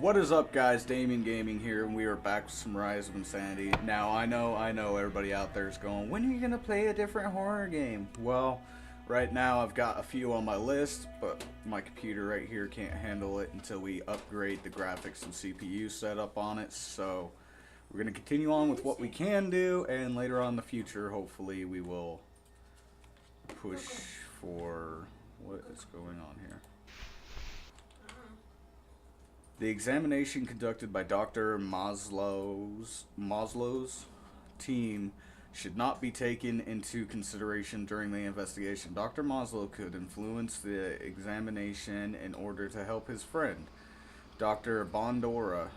What is up, guys? Damien Gaming here, and we are back with some Rise of Insanity. Now, I know everybody out there is going, when are you going to play a different horror game? Well, right now I've got a few on my list, but my computer right here can't handle it until we upgrade the graphics and CPU setup on it, so we're going to continue on with what we can do, and later on in the future, hopefully, we will push for what is going on here. The examination conducted by Dr. Maslow's team should not be taken into consideration during the investigation. Dr. Maslow could influence the examination in order to help his friend. Dr. Bondora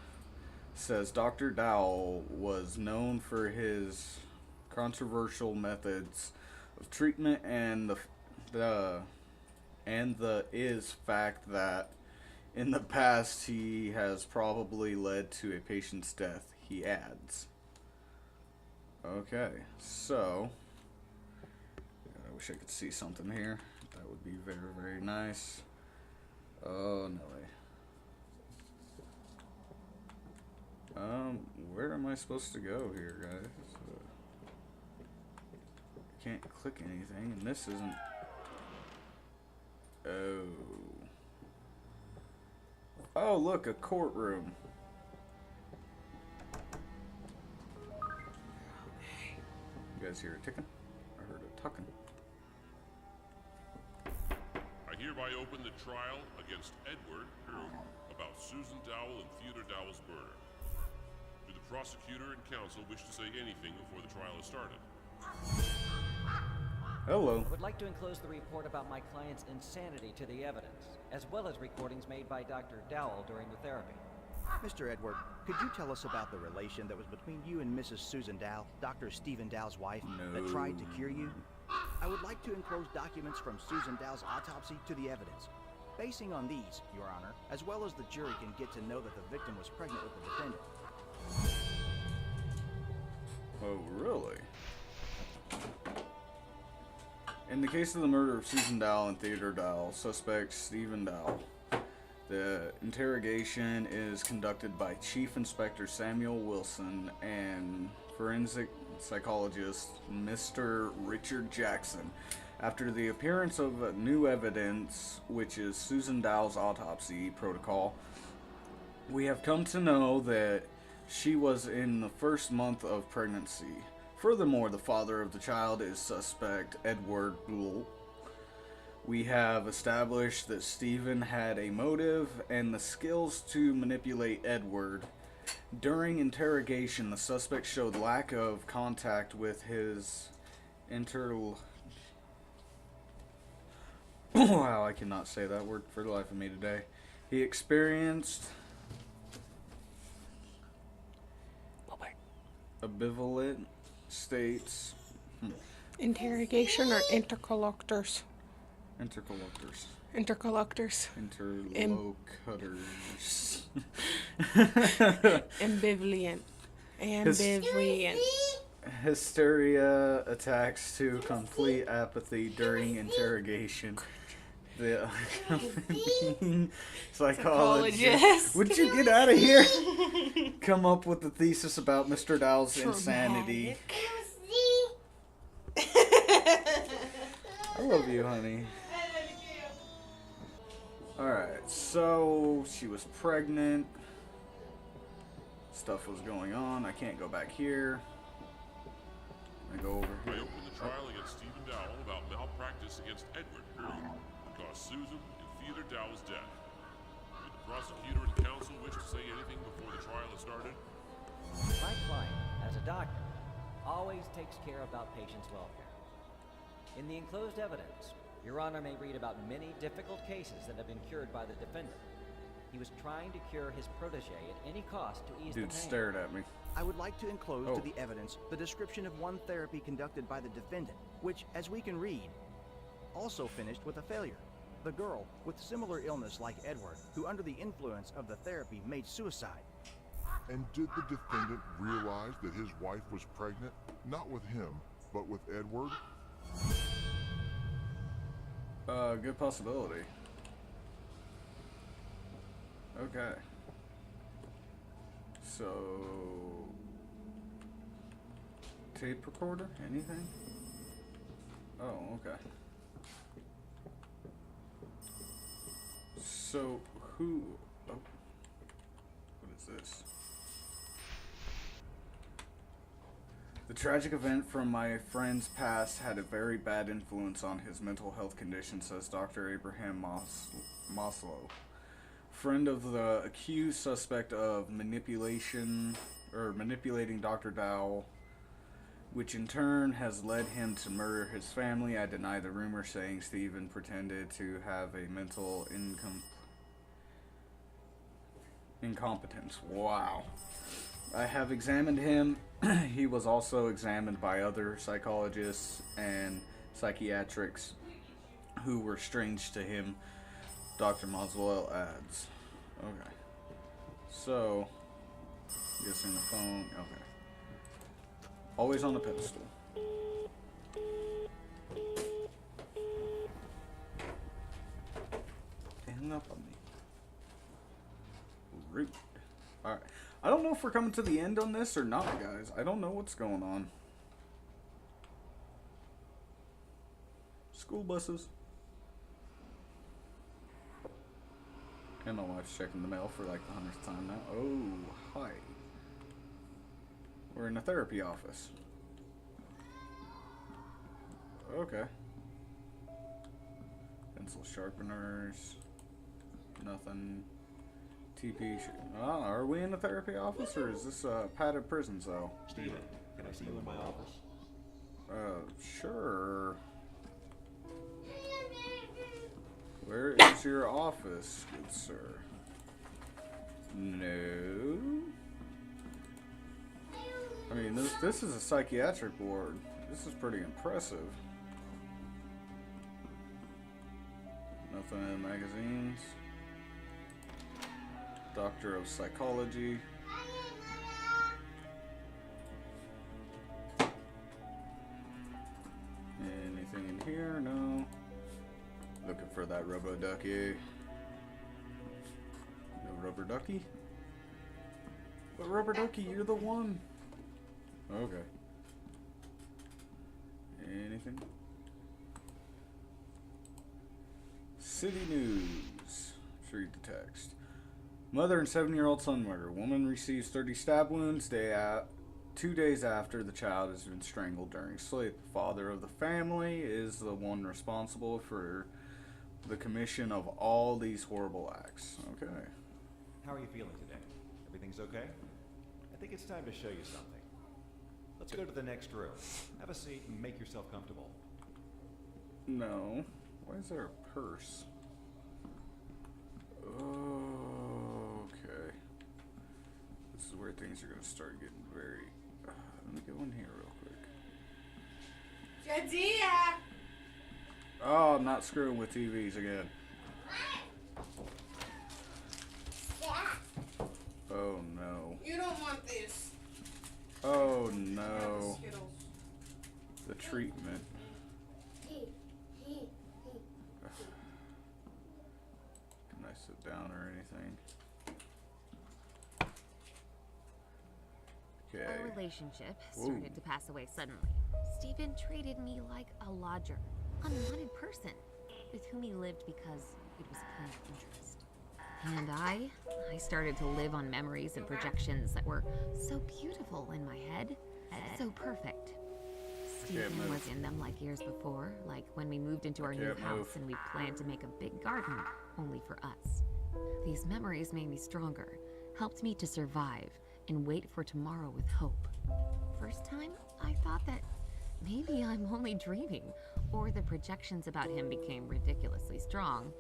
says Dr. Dowell was known for his controversial methods of treatment and the fact that in the past, he has probably led to a patient's death, he adds. Okay, so I wish I could see something here. That would be very, very nice. Oh, no way. Where am I supposed to go here, guys? I can't click anything, and this isn't... Oh, look, a courtroom. You guys hear it ticking? I heard it tucking. I hereby open the trial against Edward about Susan Dowell and Theodore Dowell's murder. Do the prosecutor and counsel wish to say anything before the trial is started? Hello. I would like to enclose the report about my client's insanity to the evidence, as well as recordings made by Dr. Dowell during the therapy. Mr. Edward, could you tell us about the relation that was between you and Mrs. Susan Dowell, Dr. Stephen Dowell's wife, that tried to cure you? I would like to enclose documents from Susan Dowell's autopsy to the evidence. Basing on these, Your Honor, as well as the jury can get to know that the victim was pregnant with the defendant. Oh, really? In the case of the murder of Susan Dowell and Theodore Dowell, suspect Stephen Dowell, the interrogation is conducted by Chief Inspector Samuel Wilson and forensic psychologist Mr. Richard Jackson. After the appearance of new evidence, which is Susan Dowell's autopsy protocol, we have come to know that she was in the first month of pregnancy. Furthermore, the father of the child is suspect Edward Buell. We have established that Stephen had a motive and the skills to manipulate Edward. During interrogation, the suspect showed lack of contact with his Wow, I cannot say that word for the life of me today. He experienced ambivalent states. Interrogation or interlocutors? Interlocutors. Interlocutors. Interlocutors. Ambivalent. Ambivalent. Hysteria attacks to complete apathy during interrogation. The psychologist. Would you get out of here? Come up with a thesis about Mr. Dowell's insanity. I love you, honey. Alright, so she was pregnant. Stuff was going on. I can't go back here. I go over I here. open the trial against Stephen Dowell about malpractice against Edward, who caused Susan and Theodore Dowell's death. Do the prosecutor and counsel wish to say anything before the trial is started? My client, as a doctor, always takes care about patients' welfare. In the enclosed evidence, Your Honor may read about many difficult cases that have been cured by the defendant. He was trying to cure his protege at any cost to ease the pain. Dude stared at me. I would like to enclose to the evidence the description of one therapy conducted by the defendant, which, as we can read, also finished with a failure. The girl, with similar illness like Edward, who under the influence of the therapy made suicide. And did the defendant realize that his wife was pregnant, not with him, but with Edward? Good possibility. Okay. So, tape recorder? Anything? Oh, okay. So, who... Oh. What is this? The tragic event from my friend's past had a very bad influence on his mental health condition, says Dr. Abraham Maslow. Friend of the accused suspect of manipulating Dr. Dowell, which in turn has led him to murder his family. I deny the rumor, saying Stephen pretended to have a mental incompetence. Wow. I have examined him. He was also examined by other psychologists and psychiatrics who were strange to him, Dr. Maslow adds. Okay. So, guessing the phone. Okay. Always on the pedestal. They hung up on me. Rude. Alright. I don't know if we're coming to the end on this or not, guys. I don't know what's going on. School buses. And my wife's checking the mail for like the 100th time now. Oh, hi. We're in a therapy office. Okay. Pencil sharpeners. Nothing. TP. Oh, are we in a therapy office or is this a padded prison cell? Steven, can I see you in my office? Sure. Where is your office, good sir? No. I mean, this is a psychiatric ward. This is pretty impressive. Nothing in magazines. Doctor of Psychology. Anything in here? No. Looking for that rubber ducky. No rubber ducky? But rubber ducky, you're the one. Okay. Anything? City news. Let's read the text. Mother and 7-year-old son murder. Woman receives 30 stab wounds 2 days after the child has been strangled during sleep. Father of the family is the one responsible for the commission of all these horrible acts. Okay. How are you feeling today? Everything's okay? I think it's time to show you something. Let's go to the next room. Have a seat and make yourself comfortable. No. Why is there a purse? Okay. This is where things are going to start getting very... let me go in here real quick. Jadzia! Oh, I'm not screwing with TVs again. Oh no. You don't want this. Oh no. The treatment. Can I sit down or anything? Okay. Our relationship started to pass away suddenly. Stephen treated me like a lodger, unwanted person, with whom he lived because it was a point of interest. And I started to live on memories and projections that were so beautiful in my head, so perfect. Stephen was in them like years before, like when we moved into our new house and we planned to make a big garden, only for us. These memories made me stronger, helped me to survive, and wait for tomorrow with hope. First time, I thought that maybe I'm only dreaming, or the projections about him became ridiculously strong.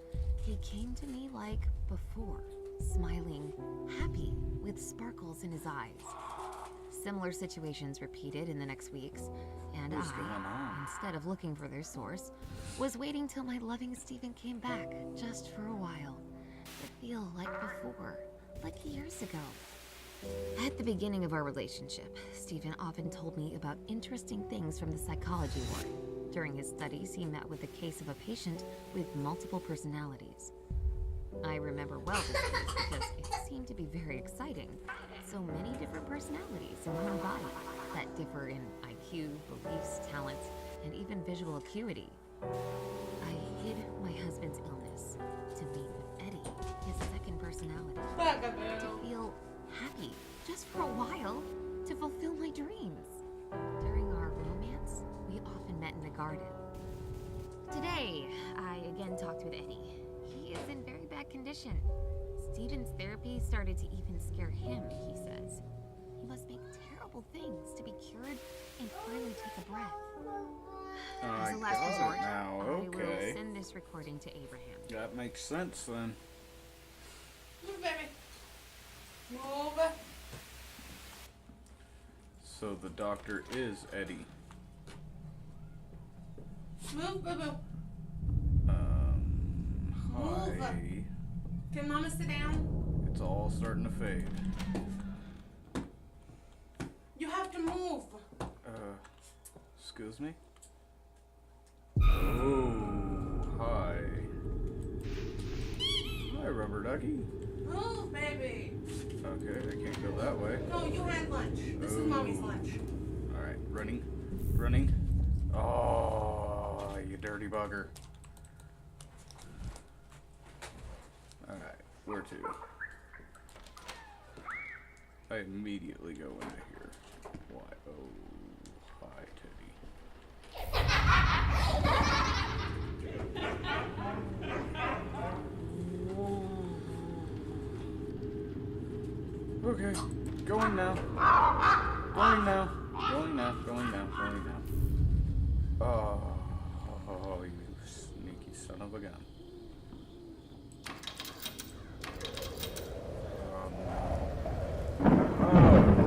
He came to me like before, smiling, happy, with sparkles in his eyes. Similar situations repeated in the next weeks, and I, instead of looking for their source, was waiting till my loving Stephen came back, just for a while. To feel like before, like years ago. At the beginning of our relationship, Stephen often told me about interesting things from the psychology ward. During his studies, he met with a case of a patient with multiple personalities. I remember well this case because it seemed to be very exciting. So many personalities in one body that differ in IQ, beliefs, talents, and even visual acuity. I hid my husband's illness to meet with Eddie, his second personality. To feel happy, just for a while, to fulfill my dreams. During our romance, we often met in the garden. Today, I again talked with Eddie. He is in very bad condition. Steven's therapy started to even scare him, he says. He must make terrible things to be cured and finally take a breath. As a last resort, now. I will Okay. send this recording to Abraham. That makes sense then. Move, baby. Move. So the doctor is Eddie. Move, boo boo. Hi. Can Mama sit down? It's all starting to fade. You have to move. Excuse me? Oh, hi. Hi, rubber ducky. Move, baby. Okay, I can't go that way. No, you had lunch. This is Mommy's lunch. Alright, running. Running. Oh, you dirty bugger. Alright, where to? I immediately go into here. Why? Oh, hi, Teddy. Okay, going now. Going now. Going now. Going now. Going now. Oh, you sneaky son of a gun. Oh no.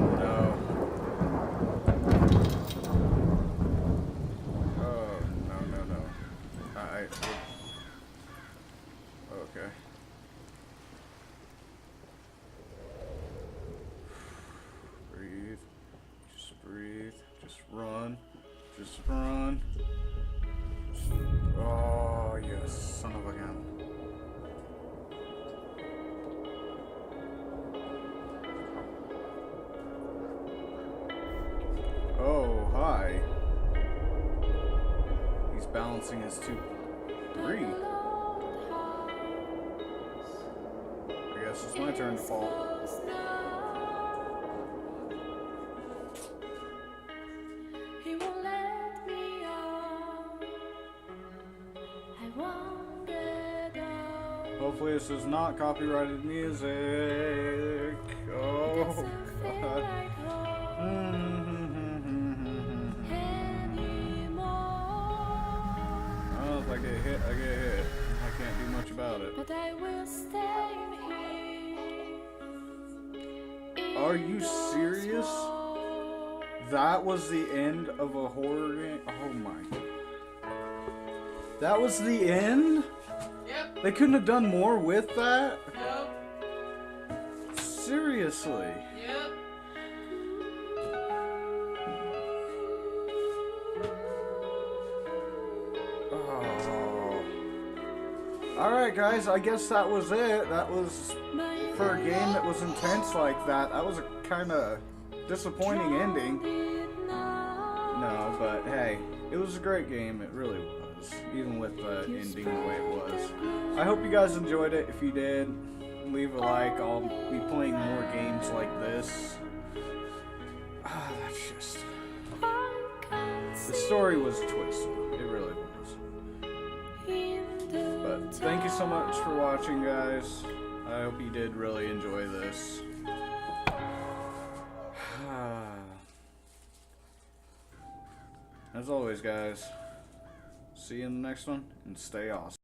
Oh no. Okay. Breathe. Just breathe. Just run. Just run. Oh, you son of a gun. Oh, hi. He's balancing his 3. I guess it's my turn to fall. Hopefully this is not copyrighted music. Oh, God. Oh, if I get hit, I get hit. I can't do much about it. But I will stay here. Are you serious? That was the end of a horror game? Oh my. That was the end? Yep. They couldn't have done more with that? Yep. Seriously. Yep. Oh. Alright guys, I guess that was it. That was, for a game that was intense like that, that was a kind of disappointing ending. No, but hey, it was a great game, it really was, even with the ending the way it was. I hope you guys enjoyed it. If you did, leave a like. I'll be playing more games like this. That's just... The story was twisted, it really was. But thank you so much for watching, guys. I hope you did really enjoy this. As always, guys, see you in the next one, and stay awesome.